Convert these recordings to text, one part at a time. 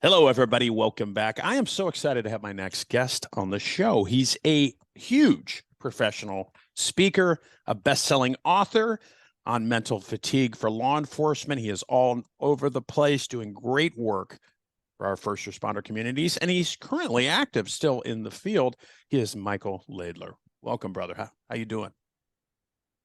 Hello, everybody. Welcome back. I am so excited to have my next guest on the show. He's a huge professional speaker, a best-selling author on mental fatigue for law enforcement. He is all over the place doing great work for our first responder communities, and he's currently active still in the field. He is Michael Laidler. Welcome, brother. How you doing?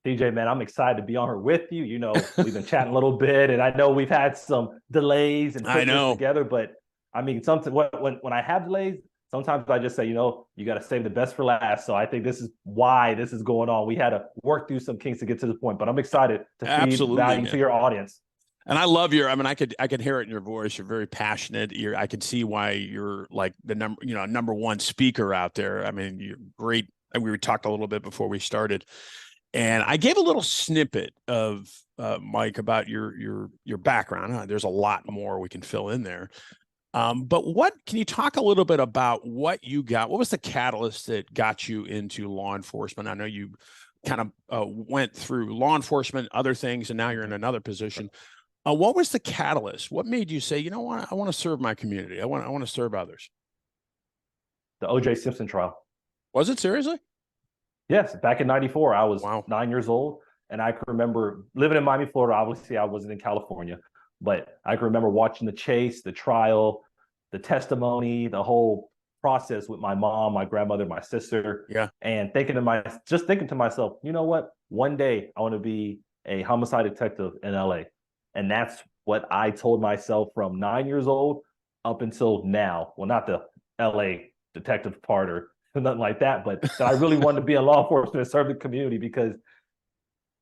CJ, man, I'm excited to be on here with you. You know, we've been chatting a little bit, and I know we've had some delays and putting this together, but I mean, something when I have delays, sometimes I just say, you know, you got to save the best for last. So I think this is why this is going on. We had to work through some kinks to get to this point, but I'm excited to feed value to your audience. And I love I could hear it in your voice. You're very passionate. I could see why you're like the number one speaker out there. I mean, you're great. And we talked a little bit before we started, and I gave a little snippet of Mike about your background. There's a lot more we can fill in there. But can you talk a little bit about what you got? What was the catalyst that got you into law enforcement? I know you kind of went through law enforcement, other things, and now you're in another position. What was the catalyst? What made you say, you know what, I want to serve my community. I want to serve others. The O.J. Simpson trial. Was it seriously? Yes. Back in '94, I was 9 years old. And I can remember living in Miami, Florida. Obviously, I wasn't in California. But I can remember watching the chase, the trial, the testimony, the whole process with my mom, my grandmother, my sister. Yeah. And thinking to myself, you know what? One day I want to be a homicide detective in LA. And that's what I told myself from 9 years old up until now. Well, not the LA detective part or nothing like that, but that I really wanted to be in law enforcement and serve the community, because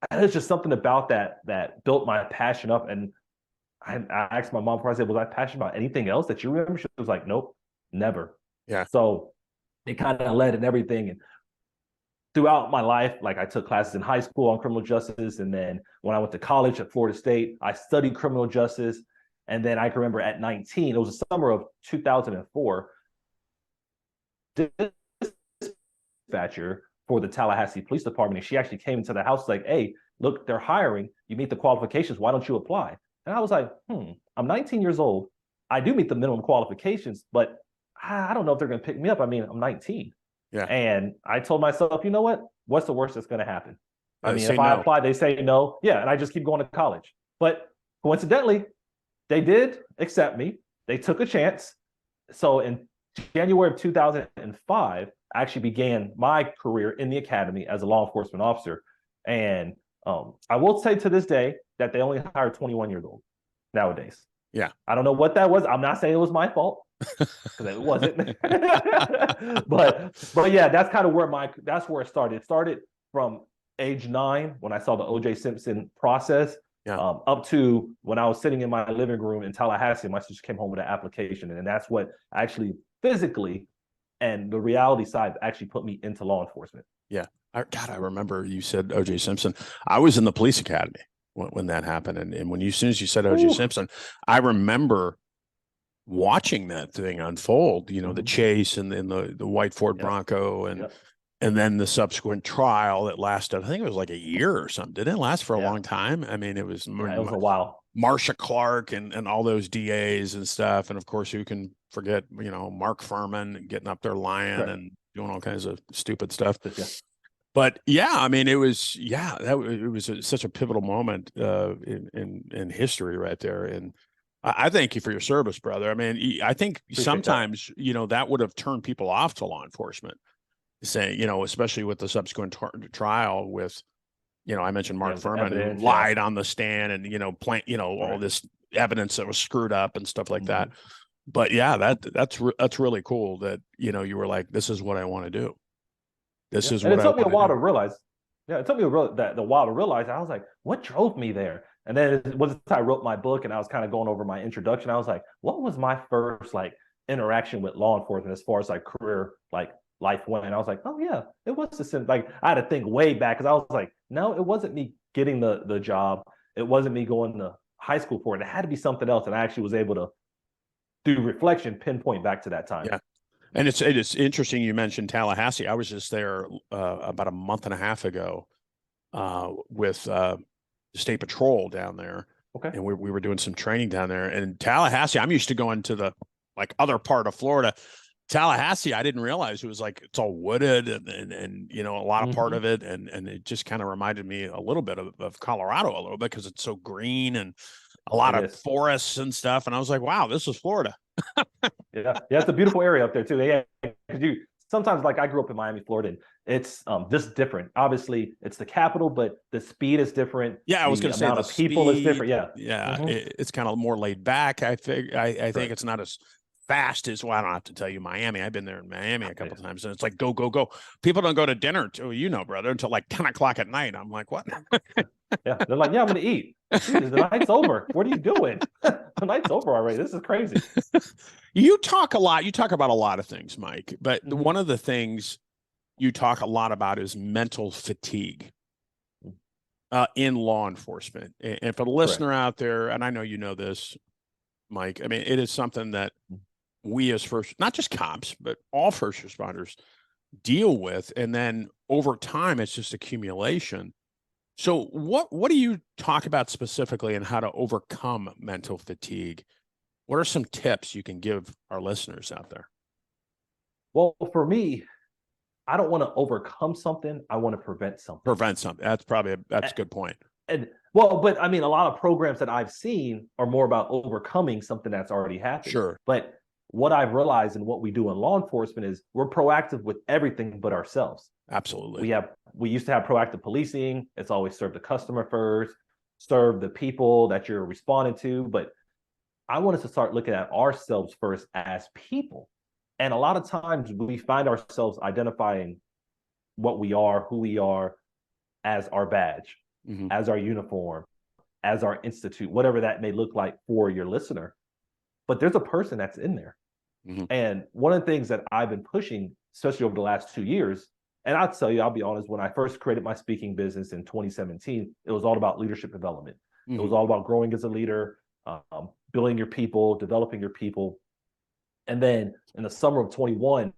there's just something about that built my passion up. And I asked my mom before, I said, was I passionate about anything else that you remember? She was like, nope, never. Yeah. So it kind of led in everything. And throughout my life, like I took classes in high school on criminal justice. And then when I went to college at Florida State, I studied criminal justice. And then I can remember at 19, it was the summer of 2004, dispatcher for the Tallahassee Police Department. And she actually came into the house like, hey, look, they're hiring. You meet the qualifications. Why don't you apply? And I was like, I'm 19 years old. I do meet the minimum qualifications, but I don't know if they're going to pick me up. I mean, I'm 19. Yeah. And I told myself, you know what? What's the worst that's going to happen? I mean, if I apply, they say no. Yeah. And I just keep going to college. But coincidentally, they did accept me. They took a chance. So in January of 2005, I actually began my career in the academy as a law enforcement officer. And I will say to this day that they only hire 21 years old nowadays. Yeah. I don't know what that was. I'm not saying it was my fault, because it wasn't. but yeah, that's kind of where it started. It started from age 9 when I saw the O.J. Simpson process, up to when I was sitting in my living room in Tallahassee. My sister came home with an application, and that's what actually physically and the reality side actually put me into law enforcement. Yeah. I remember you said O.J. Simpson. I was in the police academy when that happened. And as soon as you said O.J. Simpson, I remember watching that thing unfold, the chase and the white Ford Bronco and then the subsequent trial that lasted, I think it was like a year or something. Didn't it last for a long time? I mean, it was a while. Marcia Clark and all those DAs and stuff. And of course, who can forget, Mark Furman getting up there lying and doing all kinds of stupid stuff. Yeah. But yeah, I mean, it was such a pivotal moment in history right there. And I thank you for your service, brother. I mean, I think sometimes, that would have turned people off to law enforcement, saying, especially with the subsequent trial with, I mentioned Mark Furman, who lied on the stand and, all this evidence that was screwed up and stuff like that. But yeah, that's really cool that, you were like, this is what I want to do. This is what it took me a while to realize. Yeah, it took me a while to realize. I was like, what drove me there? And then it was I wrote my book and I was kind of going over my introduction. I was like, what was my first interaction with law enforcement as far as career life went? And I was like, oh yeah, it was the same. I had to think way back, because I was like, no, it wasn't me getting the job. It wasn't me going to high school for it. It had to be something else. And I actually was able to, through reflection, pinpoint back to that time. Yeah. And it's interesting you mentioned Tallahassee. I was just there about a month and a half ago with the State Patrol down there. Okay. And we were doing some training down there. And Tallahassee, I'm used to going to the like other part of Florida. Tallahassee, I didn't realize it was like it's all wooded and you know, a lot of part of it. And it just kind of reminded me a little bit of Colorado a little bit because it's so green and a lot of forests and stuff. And I was like, wow, this is Florida. Yeah, it's a beautiful area up there too. Yeah, because you sometimes, like I grew up in Miami, Florida, and it's just different. Obviously, it's the capital, but the speed is different. Yeah, I was going to say the amount of people is different. Yeah, it's kind of more laid back. I think it's not as fast as, well, I don't have to tell you Miami. I've been there in Miami a couple of times, and it's like go, go, go. People don't go to dinner until, you know, brother, until like 10 o'clock at night. I'm like, what? Yeah, they're like, yeah, I'm going to eat. Dude, the night's over. What are you doing? The night's over already. This is crazy. You talk a lot. You talk about a lot of things, Mike, but one of the things you talk a lot about is mental fatigue in law enforcement. And for the listener out there, and I know you know this, Mike, I mean, it is something that we as not just cops, but all first responders deal with. And then over time, it's just accumulation. So what do you talk about specifically and how to overcome mental fatigue? What are some tips you can give our listeners out there? Well, for me, I don't want to overcome something. I want to prevent something. That's a good point. But I mean, a lot of programs that I've seen are more about overcoming something that's already happened. Sure. But what I've realized and what we do in law enforcement is we're proactive with everything but ourselves. Absolutely. We used to have proactive policing. It's always serve the customer first, serve the people that you're responding to. But I wanted to start looking at ourselves first as people. And a lot of times we find ourselves identifying what we are, who we are, as our badge, as our uniform, as our institute, whatever that may look like for your listener. But there's a person that's in there. And one of the things that I've been pushing, especially over the last 2 years, and I'll tell you, I'll be honest, when I first created my speaking business in 2017, it was all about leadership development. It was all about growing as a leader, building your people, developing your people. And then in the summer of 21,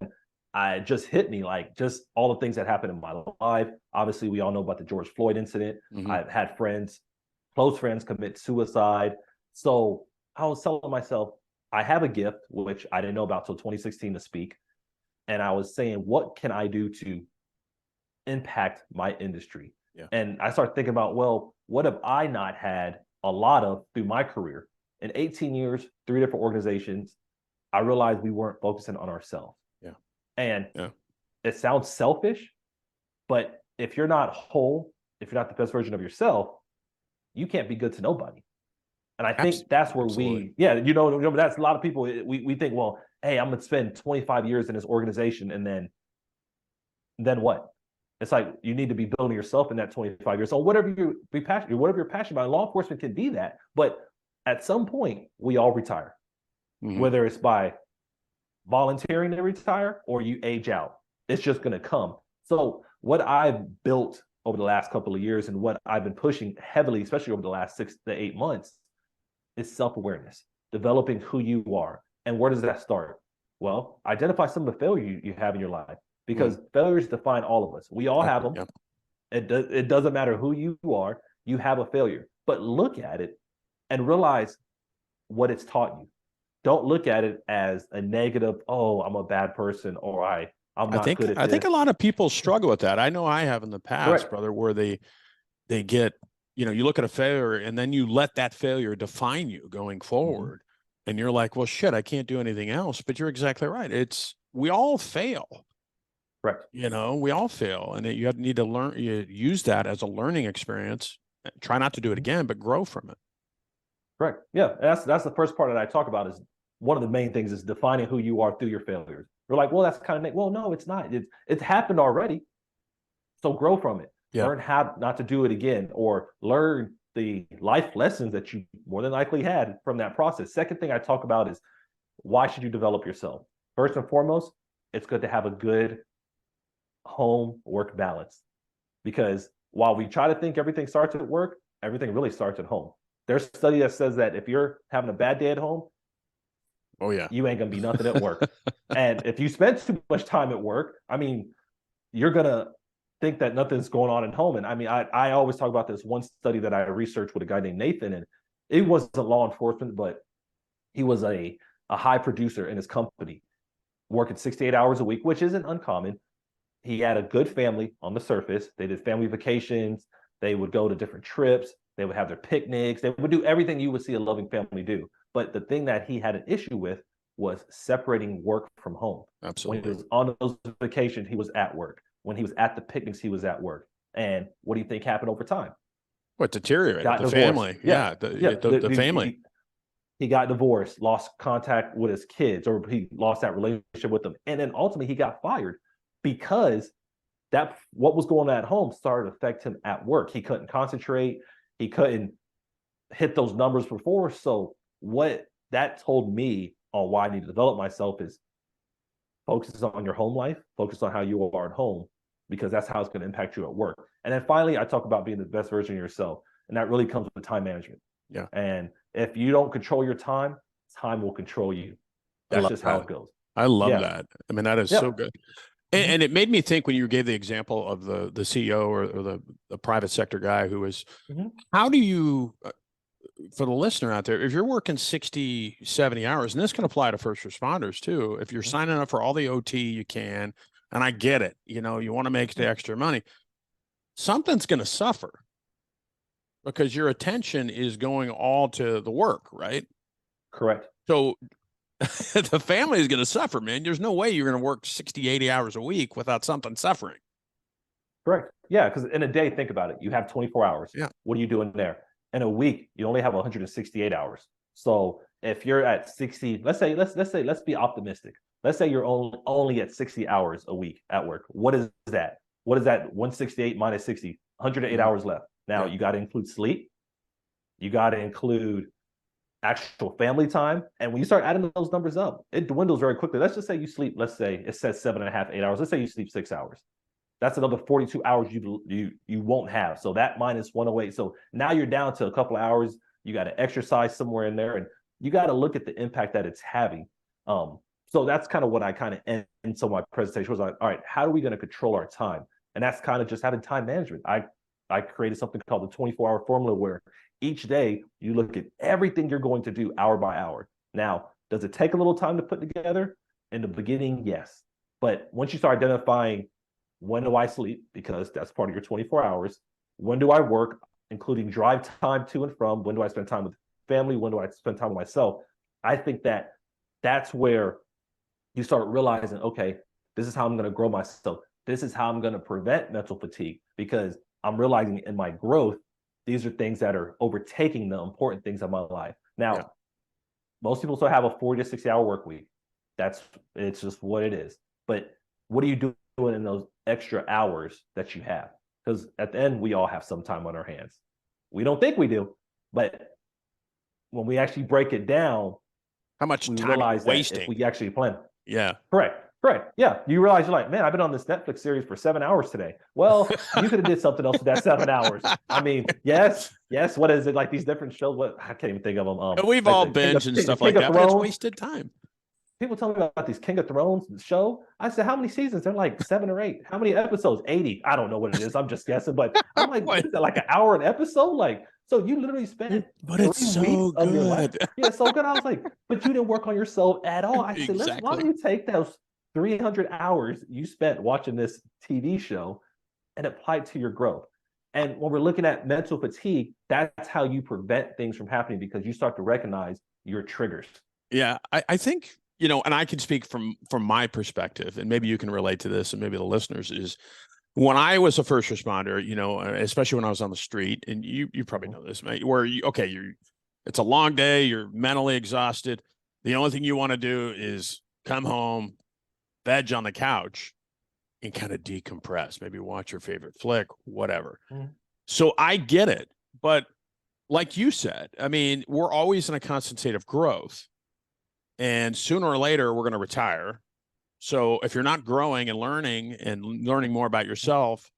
I just hit me like just all the things that happened in my life. Obviously, we all know about the George Floyd incident. I've had close friends commit suicide. So I was telling myself, I have a gift, which I didn't know about till 2016 to speak. And I was saying, what can I do to impact my industry? Yeah. And I started thinking about, well, what have I not had a lot of through my career? In 18 years, 3 different organizations, I realized we weren't focusing on ourselves. Yeah. And it sounds selfish, but if you're not whole, if you're not the best version of yourself, you can't be good to nobody. And I think that's where that's a lot of people, we think, well, hey, I'm going to spend 25 years in this organization and then what? It's like you need to be building yourself in that 25 years. So whatever you're passionate about, law enforcement can be that. But at some point, we all retire, whether it's by volunteering to retire or you age out. It's just going to come. So what I've built over the last couple of years and what I've been pushing heavily, especially over the last 6 to 8 months, is self-awareness, developing who you are. And where does that start? Well, identify some of the failure you have in your life, because failures define all of us. We all have them. It doesn't matter who you are, you have a failure. But look at it and realize what it's taught you. Don't look at it as a negative, oh, I'm a bad person, or I'm not good at this. I think a lot of people struggle with that. I know I have in the past, brother, where they get, you look at a failure and then you let that failure define you going forward. And you're like, well, shit, I can't do anything else. But you're exactly right. We all fail. Right. We all fail. And you need to learn, you use that as a learning experience. Try not to do it again, but grow from it. Correct. Yeah. That's the first part that I talk about, is one of the main things is defining who you are through your failures. We're like, well, that's kind of, well, no, it's not. It's happened already. So grow from it. Yeah. Learn how not to do it again, or learn the life lessons that you more than likely had from that process. Second thing I talk about is, why should you develop yourself? First and foremost, it's good to have a good home work balance, because while we try to think everything starts at work, everything really starts at home. There's a study that says that if you're having a bad day at home, Oh yeah. You ain't gonna be nothing at work. And if you spend too much time at work, I mean, you're gonna think that nothing's going on at home. And I mean, I always talk about this one study that I researched with a guy named Nathan, and it wasn't law enforcement, but he was a high producer in his company, working 68 hours a week, which isn't uncommon. He had a good family on the surface. They did family vacations. They would go to different trips. They would have their picnics. They would do everything you would see a loving family do. But the thing that he had an issue with was separating work from home. Absolutely. When he was on those vacations, he was at work. When he was at the picnics, he was at work. And what do you think happened over time? What deteriorated? Got The divorced. family. Yeah. The family. He got divorced, lost contact with his kids, or he lost that relationship with them. And then ultimately he got fired because that what was going on at home started to affect him at work. He couldn't concentrate. He couldn't hit those numbers before. So what that told me on why I need to develop myself is focus on your home life, focus on how you are at home, because that's how it's going to impact you at work. And then finally, I talk about being the best version of yourself. And that really comes with time management. Yeah. And if you don't control your time, time will control you. That's just how it goes. I love that. I mean, that is so good. Mm-hmm. And it made me think when you gave the example of the CEO or the private sector guy who was, how do you, for the listener out there, if you're working 60, 70 hours, and this can apply to first responders too, if you're signing up for all the OT you can, and I get it, you know, you want to make the extra money, something's going to suffer because your attention is going all to the work, right? Correct. So the family is going to suffer, man. There's no way you're going to work 60, 80 hours a week without something suffering. Correct. Yeah, because in a day, think about it. You have 24 hours. Yeah. What are you doing there? In a week, you only have 168 hours. So if you're at 60, let's be optimistic. Let's say you're only at 60 hours a week at work. What is that? What is that? 168 minus 60, 108 hours left. Now you got to include sleep. You got to include actual family time. And when you start adding those numbers up, it dwindles very quickly. Let's just say you sleep, let's say it says 7.5, 8 hours. Let's say you sleep 6 hours. That's another 42 hours you won't have. So that minus 108. So now you're down to a couple of hours. You got to exercise somewhere in there, and you got to look at the impact that it's having. So that's kind of what I kind of end. So my presentation was like, all right, how are we going to control our time? And that's kind of just having time management. I created something called the 24-hour formula, where each day you look at everything you're going to do hour by hour. Now, does it take a little time to put together? In the beginning, yes. But once you start identifying, when do I sleep? Because that's part of your 24 hours. When do I work, including drive time to and from? When do I spend time with family? When do I spend time with myself? I think that that's where you start realizing, okay, this is how I'm going to grow myself. This is how I'm going to prevent mental fatigue, because I'm realizing in my growth, these are things that are overtaking the important things of my life. Now, most people still have a 40 to 60 hour work week. It's just what it is. But what are you doing in those extra hours that you have? Because at the end, we all have some time on our hands. We don't think we do, but when we actually break it down, how much we time realize wasting? That if we actually plan. Yeah. Correct. Yeah. You realize you're like, man, I've been on this Netflix series for 7 hours today. Well, you could have did something else with that 7 hours. I mean, yes. What is it? Like these different shows? What, I can't even think of them. And we've all binged and stuff like that, but it's wasted time. People tell me about these King of Thrones show. I said, how many seasons? They're like 7 or 8. How many episodes? 80. I don't know what it is. I'm just guessing. But I'm like, what is that, like an hour an episode? Like, so you literally spent but it's so good. Of your life. Yeah, so good. I was like, but you didn't work on yourself at all. I said, why don't you take those 300 hours you spent watching this TV show and apply it to your growth? And when we're looking at mental fatigue, that's how you prevent things from happening, because you start to recognize your triggers. Yeah, I think, you know, and I can speak from my perspective, and maybe you can relate to this, and maybe the listeners, is when I was a first responder, you know, especially when I was on the street, and you probably know this, mate, where it's a long day, you're mentally exhausted. The only thing you want to do is come home, veg on the couch, and kind of decompress, maybe watch your favorite flick, whatever. So I get it. But like you said, I mean, we're always in a constant state of growth. And sooner or later, we're going to retire. So if you're not growing and learning more about yourself,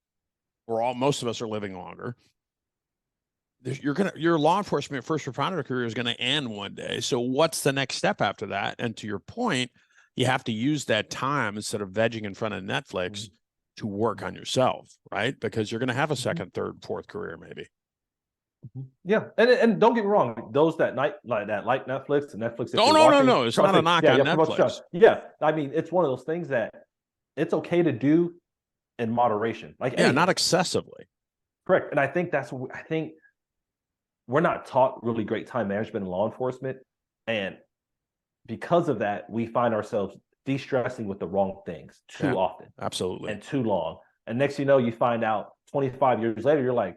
most of us are living longer. your law enforcement first responder career is gonna end one day. So what's the next step after that? And to your point, you have to use that time instead of vegging in front of Netflix to work on yourself, right? Because you're gonna have a second, third, fourth career maybe. Yeah, and don't get me wrong, those that like Netflix and Netflix. Oh no, it's not a knock on Netflix. Yeah, I mean, it's one of those things that it's okay to do in moderation, like anything. Not excessively. Correct, and I think we're not taught really great time management in law enforcement, and because of that, we find ourselves de-stressing with the wrong things too often, absolutely, and too long. And next, you find out 25 years later, you're like,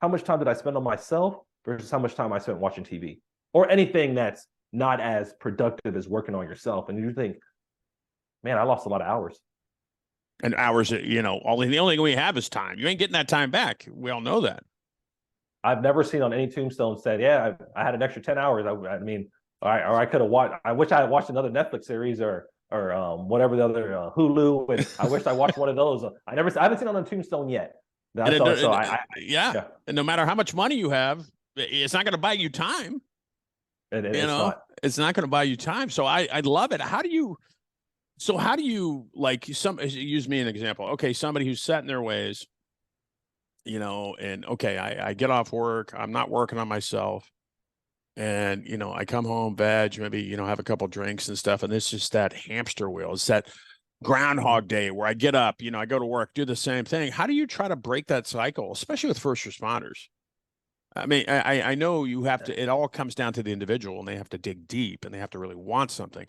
how much time did I spend on myself versus how much time I spent watching TV or anything that's not as productive as working on yourself? And you think, man, I lost a lot of hours. And hours, the only thing we have is time. You ain't getting that time back. We all know that. I've never seen on any tombstone said, yeah, I had an extra 10 hours. I mean, or I could have watched, I wish I had watched another Netflix series or whatever the other Hulu. And I wish I watched one of those. I haven't seen on a tombstone yet. And no matter how much money you have, it's not going to buy you time. It's not going to buy you time. So I love it. How do you use me an example? Okay, somebody who's set in their ways, and okay, I get off work, I'm not working on myself, and I come home, veg, maybe have a couple drinks and stuff, and it's just that hamster wheel. It's that Groundhog Day where I get up, I go to work, do the same thing. How do you try to break that cycle, especially with first responders? I mean, I know you have to, it all comes down to the individual, and they have to dig deep and they have to really want something.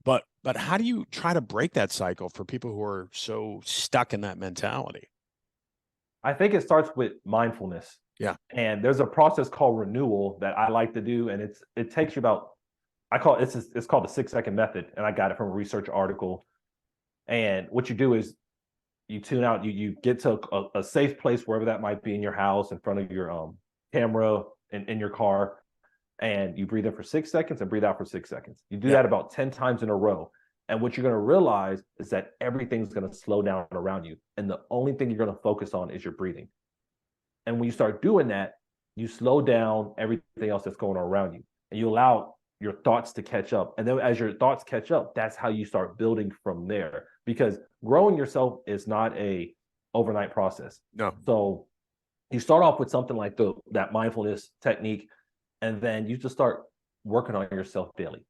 But how do you try to break that cycle for people who are so stuck in that mentality? I think it starts with mindfulness. Yeah. And there's a process called renewal that I like to do. And it takes you about, it's called the 6-second method. And I got it from a research article. And what you do is you tune out, you get to a safe place, wherever that might be, in your house, in front of your camera, in your car, and you breathe in for 6 seconds and breathe out for 6 seconds. You do that about 10 times in a row. And what you're going to realize is that everything's going to slow down around you. And the only thing you're going to focus on is your breathing. And when you start doing that, you slow down everything else that's going on around you. And you allow your thoughts to catch up. And then as your thoughts catch up, that's how you start building from there. Because growing yourself is not a overnight process. No. So you start off with something like that mindfulness technique, and then you just start working on yourself daily.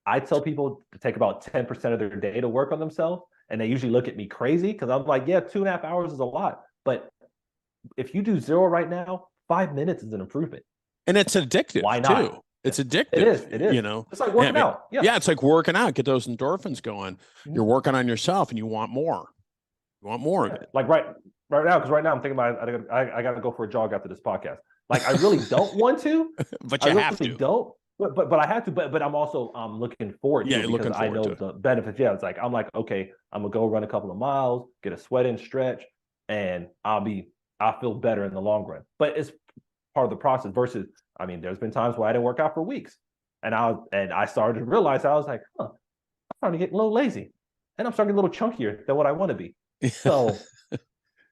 I tell people to take about 10% of their day to work on themselves, and they usually look at me crazy because I'm like, yeah, 2.5 hours is a lot. But if you do 0 right now, 5 minutes is an improvement. And it's addictive. Why not? Too. It's addictive. It is. It's like working out. Yeah, it's like working out. Get those endorphins going. Mm-hmm. You're working on yourself, and you want more. You want more of it. Like right now, because right now I'm thinking about I got to go for a jog after this podcast. Like I really don't want to, but you have to. Don't. But I have to. But I'm also looking forward to it because I know the benefits. Yeah, it's like I'm like, okay, I'm gonna go run a couple of miles, get a sweat in, stretch, and I'll feel better in the long run. But it's part of the process. Versus, I mean, there's been times where I didn't work out for weeks, and I started to realize I was like, I'm starting to get a little lazy, and I'm starting to get a little chunkier than what I want to be. So,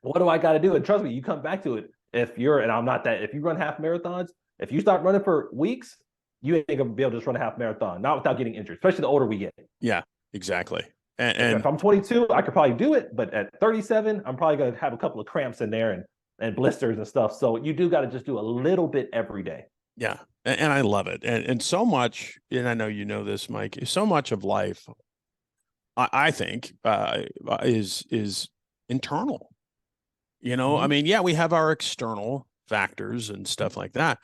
what do I got to do? And trust me, you come back to it. If you run half marathons, if you start running for weeks, you ain't gonna be able to just run a half marathon, not without getting injured, especially the older we get. Yeah, exactly. And if I'm 22, I could probably do it, but at 37, I'm probably gonna have a couple of cramps in there and blisters and stuff. So you do got to just do a little bit every day. Yeah, and I love it, and so much. And I know you know this, Mike. So much of life, I think, is internal. Mm-hmm. I mean, yeah, we have our external factors and stuff like that.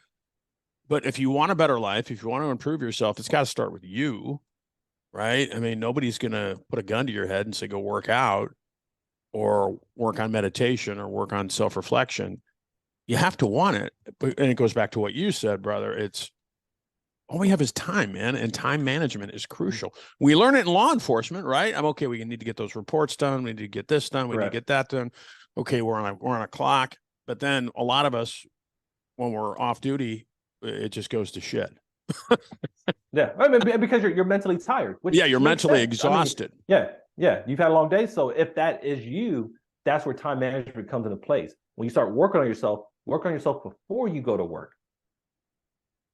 But if you want a better life, if you want to improve yourself, it's got to start with you, right? I mean, nobody's going to put a gun to your head and say, go work out or work on meditation or work on self-reflection. You have to want it. And it goes back to what you said, brother. It's all we have is time, man. And time management is crucial. We learn it in law enforcement, right? We need to get those reports done. We need to get this done. We need to get that done. Okay, we're on a clock. But then a lot of us, when we're off duty, it just goes to shit. Yeah, I mean, because you're mentally tired. You're mentally exhausted. I mean, yeah, you've had a long day. So if that is you, that's where time management comes into place. When you start working on yourself before you go to work.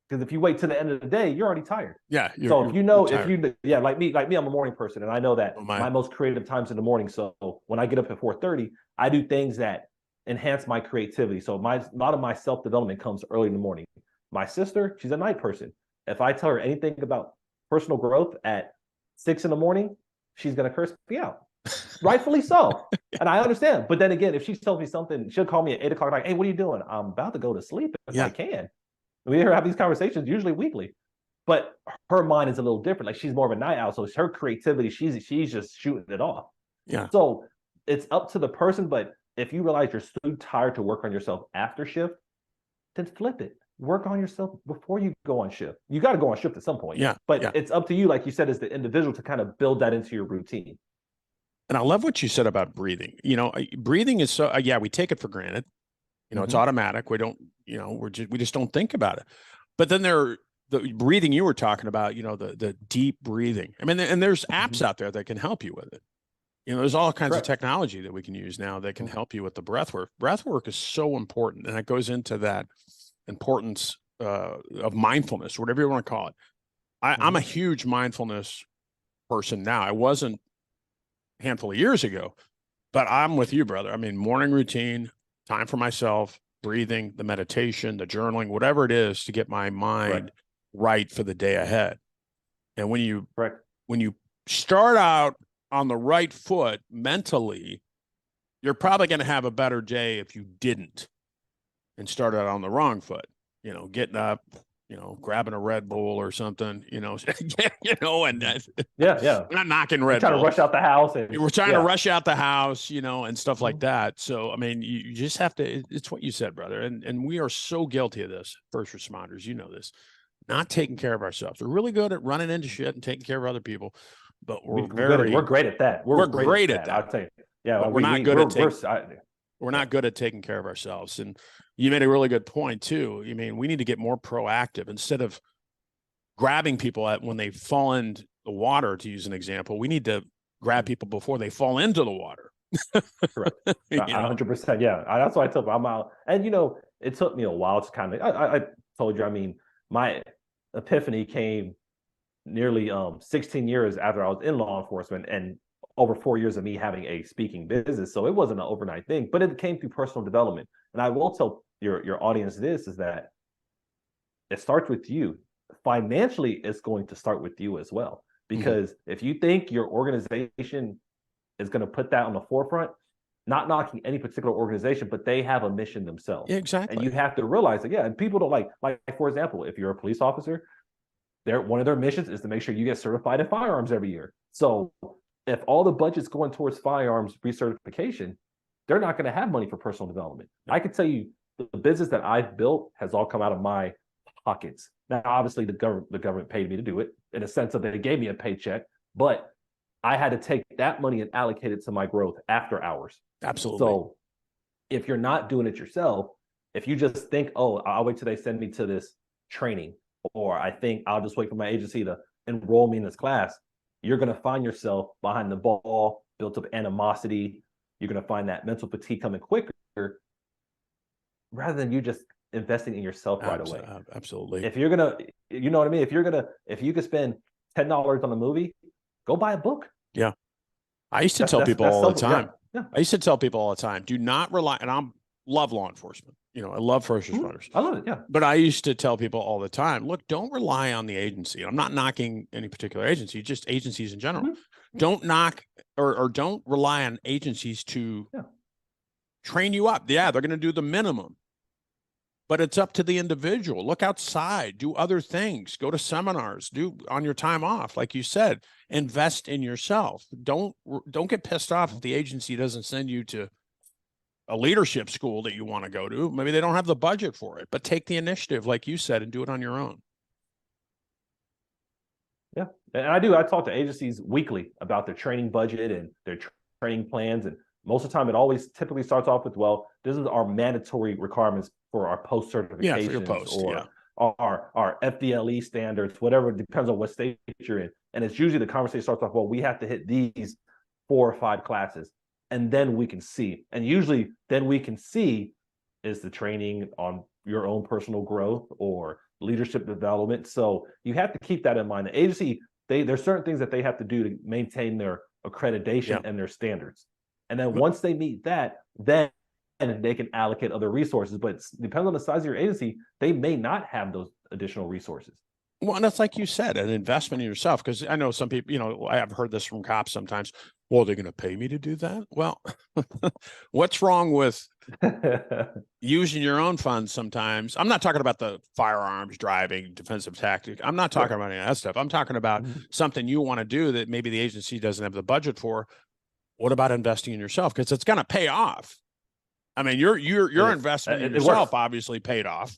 Because if you wait to the end of the day, you're already tired. Yeah. So like me, I'm a morning person, and I know that my most creative times in the morning. So when I get up at 4:30, I do things that enhance my creativity. So a lot of my self-development comes early in the morning. My sister, she's a night person. If I tell her anything about personal growth at 6 in the morning, she's gonna curse me out. Rightfully so. And I understand. But then again, if she tells me something, she'll call me at 8 o'clock, like, hey, what are you doing? I'm about to go to sleep if I can. We have these conversations usually weekly, but her mind is a little different. Like she's more of a night owl, so her creativity, she's just shooting it off. Yeah. So it's up to the person, but if you realize you're so tired to work on yourself after shift, then flip it. Work on yourself before you go on shift. You got to go on shift at some point. Yeah. But it's up to you, like you said, as the individual to kind of build that into your routine. And I love what you said about breathing. Breathing is so, we take it for granted. It's automatic. We don't, we just don't think about it. But then the breathing you were talking about, the deep breathing. I mean, and there's apps out there that can help you with it. There's all kinds of technology that we can use now that can help you with the breath work. Breath work is so important. And it goes into that importance of mindfulness, whatever you want to call it. I'm a huge mindfulness person now. I wasn't a handful of years ago, but I'm with you, brother. I mean, morning routine, time for myself, breathing, the meditation, the journaling, whatever it is to get my mind right for the day ahead. And when you start out on the right foot mentally, you're probably going to have a better day if you didn't and started out on the wrong foot, getting up, grabbing a Red Bull or something, and we're not knocking Red Bull. Trying to rush out the house. We're trying to rush out the house, and stuff like that. So, I mean, you just have to, it's what you said, brother. And we are so guilty of this, first responders, this, not taking care of ourselves. We're really good at running into shit and taking care of other people, but we're great at that. We're great at that. I'll tell you. Yeah. But we're not good at taking care of ourselves. And you made a really good point too. I mean, we need to get more proactive instead of grabbing people when they fall into the water, to use an example. We need to grab people before they fall into the water. Correct. 100%. Yeah. That's why I told them I'm out. And, it took me a while to kind of, I told you, I mean, my epiphany came nearly 16 years after I was in law enforcement and over 4 years of me having a speaking business. So it wasn't an overnight thing, but it came through personal development. And I will tell your audience this is that it starts with you. Financially, it's going to start with you as well. Because if you think your organization is going to put that on the forefront, not knocking any particular organization, but they have a mission themselves. Yeah, exactly. And you have to realize that, and people don't like, for example, if you're a police officer, one of their missions is to make sure you get certified in firearms every year. So if all the budget's going towards firearms recertification, they're not going to have money for personal development. I can tell you the business that I've built has all come out of my pockets. Now, obviously, the government paid me to do it in a sense that they gave me a paycheck, but I had to take that money and allocate it to my growth after hours. Absolutely. So if you're not doing it yourself, if you just think, oh, I'll wait till they send me to this training, or I think I'll just wait for my agency to enroll me in this class, you're going to find yourself behind the ball, built up animosity. You're going to find that mental fatigue coming quicker rather than you just investing in yourself right away. Absolutely. If you're going to, you know what I mean? If you could spend $10 on a movie, go buy a book. Yeah. I used to tell people all the time. Yeah. I used to tell people all the time, do not rely, and I love law enforcement. I love first responders. I love it. Yeah. But I used to tell people all the time, look, don't rely on the agency. I'm not knocking any particular agency, just agencies in general. Don't knock or don't rely on agencies to train you up. Yeah, they're going to do the minimum. But it's up to the individual. Look outside, do other things, go to seminars, do on your time off. Like you said, invest in yourself. Don't get pissed off if the agency doesn't send you to a leadership school that you want to go to. Maybe they don't have the budget for it, but take the initiative, like you said, and do it on your own. Yeah. And I talk to agencies weekly about their training budget and their training plans. And most of the time, it always typically starts off with, well, this is our mandatory requirements for our post certifications, for your post, our FDLE standards, whatever, it depends on what state you're in. And it's usually the conversation starts off, well, we have to hit these 4 or 5 classes, and then we can see. And usually then we can see is the training on your own personal growth or leadership development. So you have to keep that in mind. The agency, there's certain things that they have to do to maintain their accreditation and their standards. And then once they meet that, then they can allocate other resources. But depending on the size of your agency, they may not have those additional resources. Well, and that's like you said, an investment in yourself. Because I know some people, I have heard this from cops sometimes. Well, they're going to pay me to do that. Well, what's wrong with using your own funds sometimes? I'm not talking about the firearms, driving, defensive tactic. I'm not talking about any of that stuff. I'm talking about something you want to do that maybe the agency doesn't have the budget for. What about investing in yourself? Because it's going to pay off. I mean, your investment in yourself obviously paid off.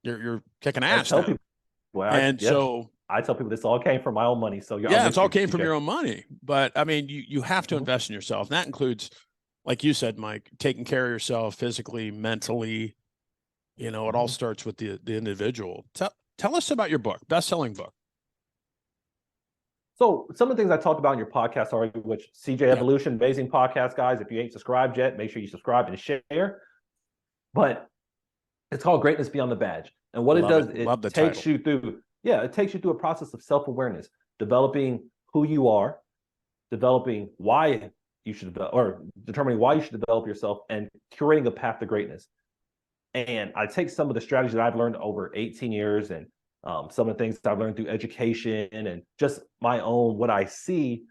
You're kicking ass now. So I tell people this all came from my own money. So it's all came from your own money. But I mean, you have to invest in yourself. And that includes, like you said, Mike, taking care of yourself physically, mentally. It all starts with the individual. Tell us about your book, best-selling book. So some of the things I talked about in your podcast already, which CJEvolution, amazing podcast, guys. If you ain't subscribed yet, make sure you subscribe and share. But it's called Greatness Beyond the Badge. And what it does, it takes you through, it takes you through a process of self-awareness, developing who you are, developing why you should develop, or determining why you should develop yourself, and curating a path to greatness. And I take some of the strategies that I've learned over 18 years and some of the things that I've learned through education and just my own, what I see,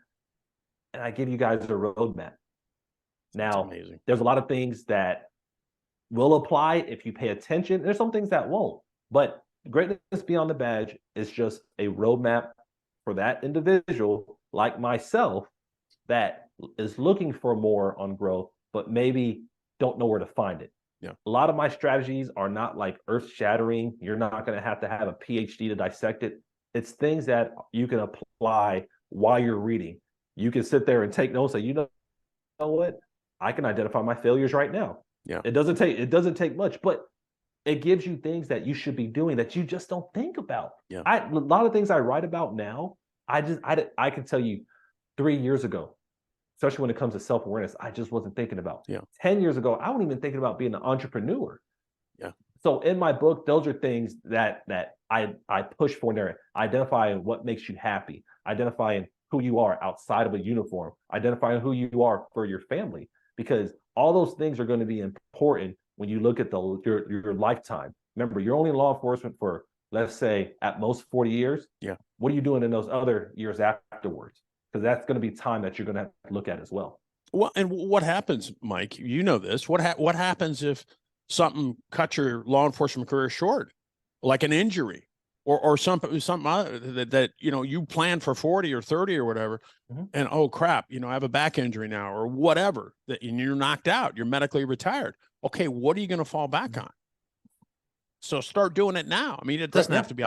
and I give you guys a roadmap. Now, there's a lot of things that will apply if you pay attention. There's some things that won't, but Greatness Beyond the Badge is just a roadmap for that individual like myself that is looking for more on growth, but maybe don't know where to find it. Yeah. A lot of my strategies are not like earth shattering. You're not going to have a PhD to dissect it. It's things that you can apply while you're reading. You can sit there and take notes and you know what? I can identify my failures right now. Yeah. It doesn't take much, but it gives you things that you should be doing that you just don't think about. Yeah. A lot of things I write about now, I can tell you 3 years ago, especially when it comes to self-awareness, I just wasn't thinking about. 10 years ago, I wasn't even thinking about being an entrepreneur. Yeah. So in my book, those are things that I push for in there. Identifying what makes you happy, identifying who you are outside of a uniform, identifying who you are for your family, because all those things are going to be important when you look at your lifetime. Remember, you're only in law enforcement for, let's say, at most 40 years. Yeah. What are you doing in those other years afterwards? Because that's going to be time that you're going to have to look at as well. Well, and what happens, Mike? You know this. What happens if something cuts your law enforcement career short, like an injury or something that you plan for 40 or 30 or whatever, and oh crap, I have a back injury now or whatever, and you're knocked out, you're medically retired. Okay, what are you going to fall back on? So start doing it now. I mean, it doesn't have to be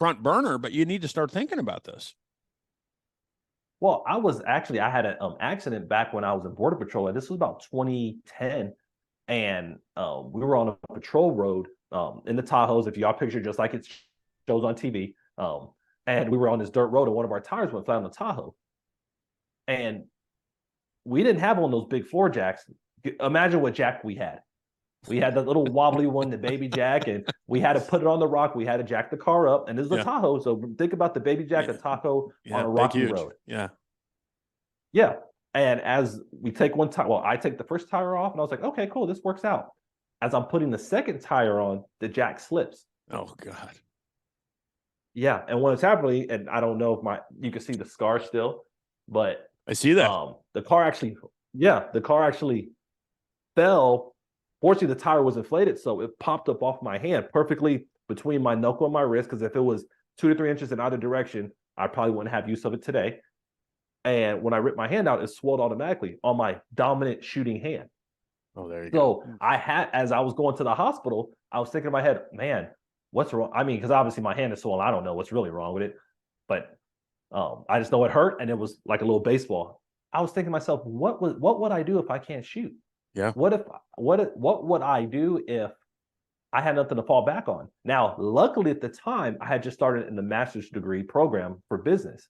front burner, but you need to start thinking about this. Well, I had an accident back when I was in Border Patrol, and this was about 2010, and we were on a patrol road in the Tahoes, if y'all picture just like it shows on TV, and we were on this dirt road, and one of our tires went flat on the Tahoe, and we didn't have one of those big floor jacks. Imagine what jack we had. We had the little wobbly one, the baby jack, and we had to put it on the rock. We had to jack the car up, and this is a Tahoe. So think about the baby jack, a Tahoe on a rocky road. Yeah. And as we take one tire, I take the first tire off, and I was like, okay, cool, this works out. As I'm putting the second tire on, the jack slips. Oh God. Yeah, and when it's happening, and I don't know if you can see the scar still, but I see that. The car actually fell. Fortunately, the tire was inflated, so it popped up off my hand perfectly between my knuckle and my wrist, because if it was 2 to 3 inches in either direction, I probably wouldn't have use of it today. And when I ripped my hand out, it swelled automatically on my dominant shooting hand. Oh, there you go. So as I was going to the hospital, I was thinking in my head, man, what's wrong? I mean, because obviously my hand is swollen. I don't know what's really wrong with it, but I just know it hurt, and it was like a little baseball. I was thinking to myself, what would I do if I can't shoot? Yeah. What would I do if I had nothing to fall back on? Now, luckily at the time, I had just started in the master's degree program for business.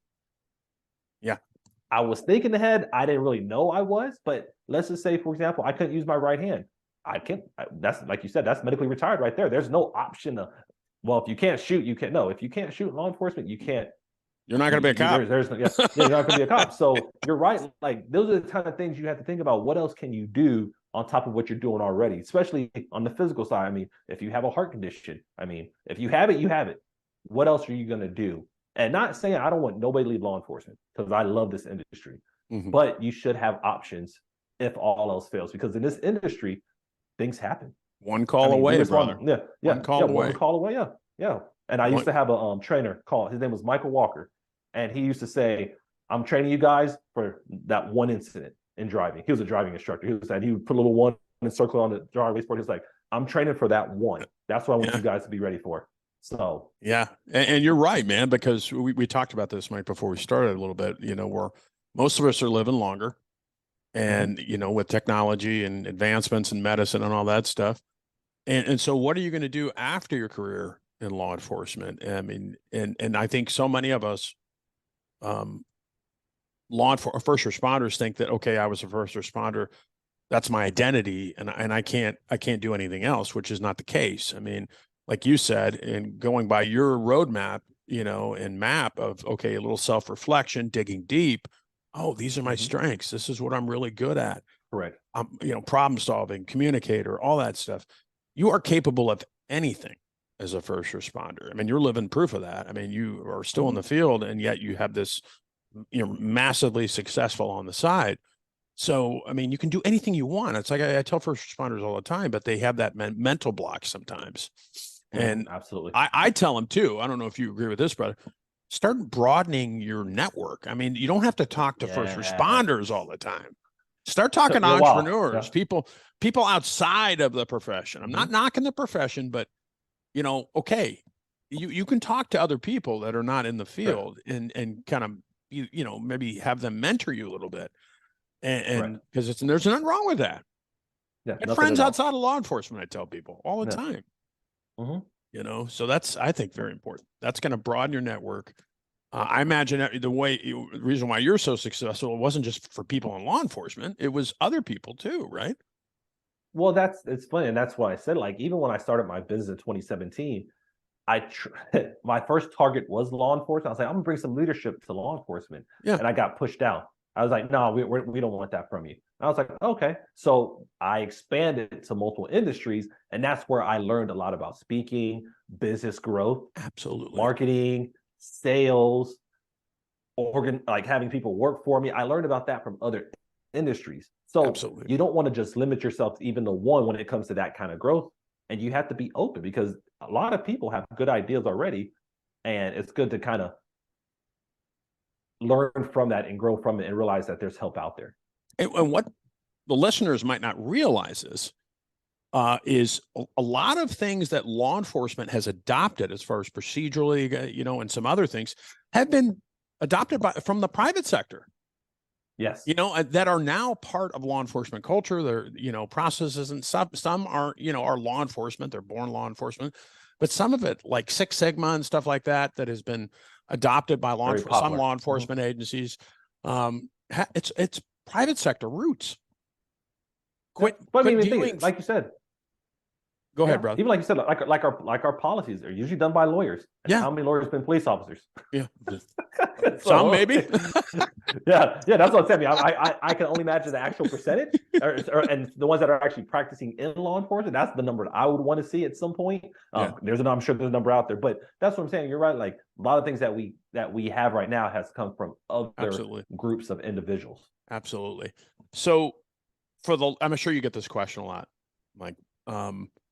Yeah. I was thinking ahead. I didn't really know I was, but let's just say, for example, I couldn't use my right hand. That's like you said, that's medically retired right there. There's no option to Well, if you can't shoot, you can't. No, if you can't shoot in law enforcement, you can't. You're not going to be a cop. You're not going to be a cop. So you're right. Like those are the kind of things you have to think about. What else can you do on top of what you're doing already, especially on the physical side? I mean, if you have a heart condition, I mean, if you have it, you have it. What else are you going to do? And not saying I don't want nobody to leave law enforcement because I love this industry, but you should have options if all else fails, because in this industry, things happen. One call away, brother. One call away. Yeah. And I used to have a trainer call. His name was Michael Walker. And he used to say, I'm training you guys for that one incident in driving. He was a driving instructor. He would put a little one and circle on the driveway sport. He's like, I'm training for that one. That's what I want you guys to be ready for. So yeah. And you're right, man, because we talked about this, Mike, before we started a little bit, where most of us are living longer. And, with technology and advancements in medicine and all that stuff. And so what are you going to do after your career in law enforcement? I mean, and I think so many of us, first responders think that, okay, I was a first responder, that's my identity, and I can't do anything else, which is not the case. I mean, like you said, and going by your roadmap, and map of, okay, a little self-reflection, digging deep. Oh, these are my strengths. This is what I'm really good at. Correct. Problem solving, communicator, all that stuff. You are capable of anything as a first responder. I mean, you're living proof of that. I mean, you are still in the field, and yet you have this, massively successful on the side. So, I mean, you can do anything you want. It's like I tell first responders all the time, but they have that mental block sometimes. And absolutely, I tell them too. I don't know if you agree with this, brother. Start broadening your network. I mean, you don't have to talk to first responders all the time. Start talking to entrepreneurs, people outside of the profession. I'm not knocking the profession, but okay, you can talk to other people that are not in the field and kind of maybe have them mentor you a little bit, and because there's nothing wrong with that. Yeah, get friends outside of law enforcement. I tell people all the time. So that's, I think, very important. That's going to broaden your network. I imagine the reason why you're so successful, it wasn't just for people in law enforcement, it was other people too, right? Well, it's funny. And that's why I said, like, even when I started my business in 2017, my first target was law enforcement. I was like, I'm gonna bring some leadership to law enforcement. Yeah. And I got pushed down. I was like, no, we don't want that from you. And I was like, okay. So I expanded to multiple industries, and that's where I learned a lot about speaking, business growth, absolutely, marketing, sales, like having people work for me. I learned about that from other industries. So absolutely, you don't want to just limit yourself to even the one when it comes to that kind of growth. And you have to be open, because a lot of people have good ideas already, and it's good to kind of learn from that and grow from it and realize that there's help out there. And what the listeners might not realize is a lot of things that law enforcement has adopted as far as procedurally, and some other things have been adopted from the private sector. Yes. That are now part of law enforcement culture. They're, processes, and some aren't, are law enforcement. They're born law enforcement, but some of it, like Six Sigma and stuff like that has been adopted by some law enforcement agencies. It's private sector roots. But like you said, go ahead, brother. Even like you said, like our policies are usually done by lawyers. Yeah. How many lawyers have been police officers? Yeah. Some maybe. yeah. That's what I'm saying. I can only imagine the actual percentage, and the ones that are actually practicing in law enforcement. That's the number that I would want to see at some point. I'm sure there's a number out there, but that's what I'm saying. You're right. Like a lot of things that we have right now has come from other groups of individuals. Absolutely. So I'm sure you get this question a lot, Mike.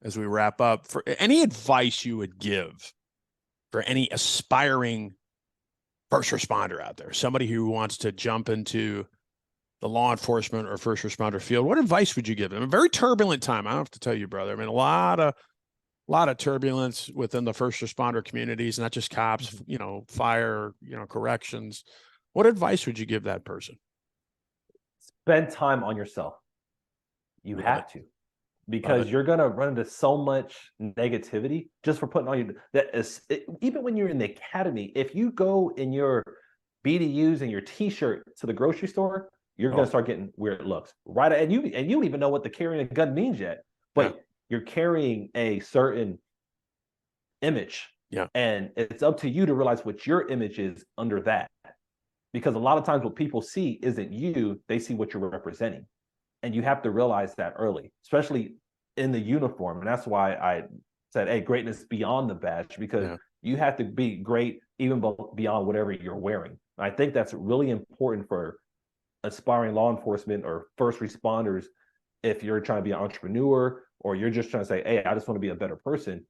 As we wrap up, for any advice you would give for any aspiring first responder out there, somebody who wants to jump into the law enforcement or first responder field, what advice would you give them? A very turbulent time. I don't have to tell you, brother. I mean, a lot of turbulence within the first responder communities, not just cops, fire, corrections. What advice would you give that person? Spend time on yourself. You have to. Because you're going to run into so much negativity just for putting on even when you're in the academy. If you go in your BDUs and your T-shirt to the grocery store, you're going to start getting weird looks, right? And you don't even know what the carrying a gun means yet, but you're carrying a certain image Yeah. And it's up to you to realize what your image is under that. Because a lot of times what people see isn't you, they see what you're representing. And you have to realize that early, especially in the uniform. And that's why I said, hey, greatness beyond the badge, because you have to be great even beyond whatever you're wearing. I think that's really important for aspiring law enforcement or first responders. If you're trying to be an entrepreneur or you're just trying to say, hey, I just want to be a better person,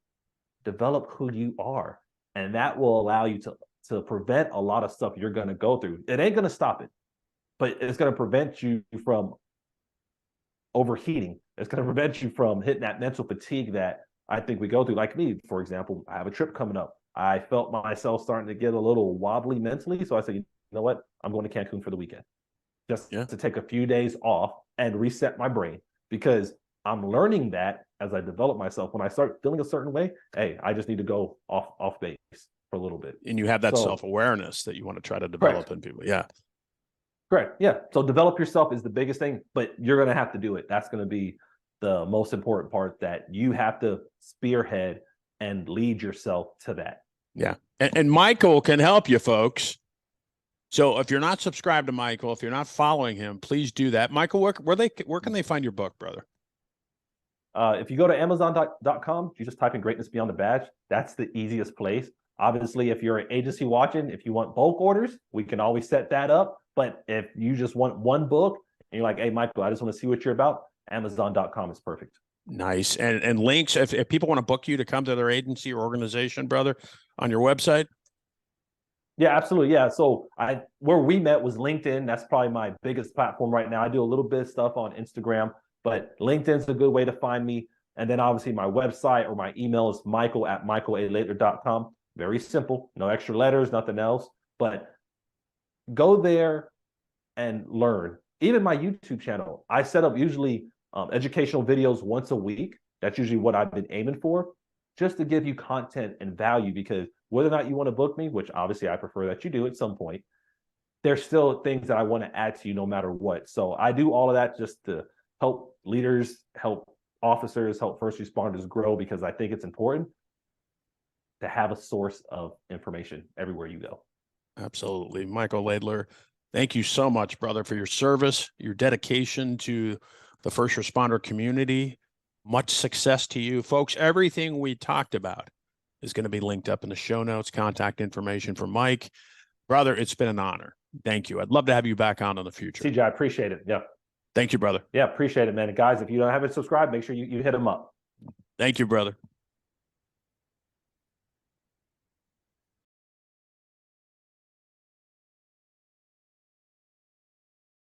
develop who you are. And that will allow you to prevent a lot of stuff you're going to go through. It ain't going to stop it, but it's going to prevent you from overheating. It's going to prevent you from hitting that mental fatigue that I think we go through. Like me, for example, I have a trip coming up. I felt myself starting to get a little wobbly mentally. So I said, you know what? I'm going to Cancun for the weekend just to take a few days off and reset my brain, because I'm learning that as I develop myself. When I start feeling a certain way, hey, I just need to go off base for a little bit. And you have that self-awareness that you want to try to develop in people. Yeah. Correct. Yeah. So develop yourself is the biggest thing, but you're going to have to do it. That's going to be the most important part, that you have to spearhead and lead yourself to that. Yeah. And Michael can help you, folks. So if you're not subscribed to Michael, if you're not following him, please do that. Michael, where can they find your book, brother? If you go to Amazon.com, you just type in Greatness Beyond the Badge. That's the easiest place. Obviously, if you're an agency watching, if you want bulk orders, we can always set that up. But if you just want one book and you're like, hey, Michael, I just want to see what you're about, Amazon.com is perfect. Nice. And links, if people want to book you to come to their agency or organization, brother, on your website? Yeah, absolutely. Yeah. So where we met was LinkedIn. That's probably my biggest platform right now. I do a little bit of stuff on Instagram, but LinkedIn's a good way to find me. And then obviously my website or my email is michael@michaelaidler.com. Very simple. No extra letters, nothing else. But go there and learn. Even my YouTube channel, I set up usually educational videos once a week. That's usually what I've been aiming for, just to give you content and value, because whether or not you want to book me, which obviously I prefer that you do at some point, there's still things that I want to add to you no matter what. So I do all of that just to help leaders, help officers, help first responders grow, because I think it's important to have a source of information everywhere you go. Absolutely. Michael Laidler, thank you so much, brother, for your service, your dedication to the first responder community. Much success to you, folks. Everything we talked about is going to be linked up in the show notes, contact information for Mike. Brother, it's been an honor. Thank you. I'd love to have you back on in the future. CJ, I appreciate it. Yeah. Thank you, brother. Yeah, appreciate it, man. And guys, if you don't have it subscribed, make sure you hit them up. Thank you, brother.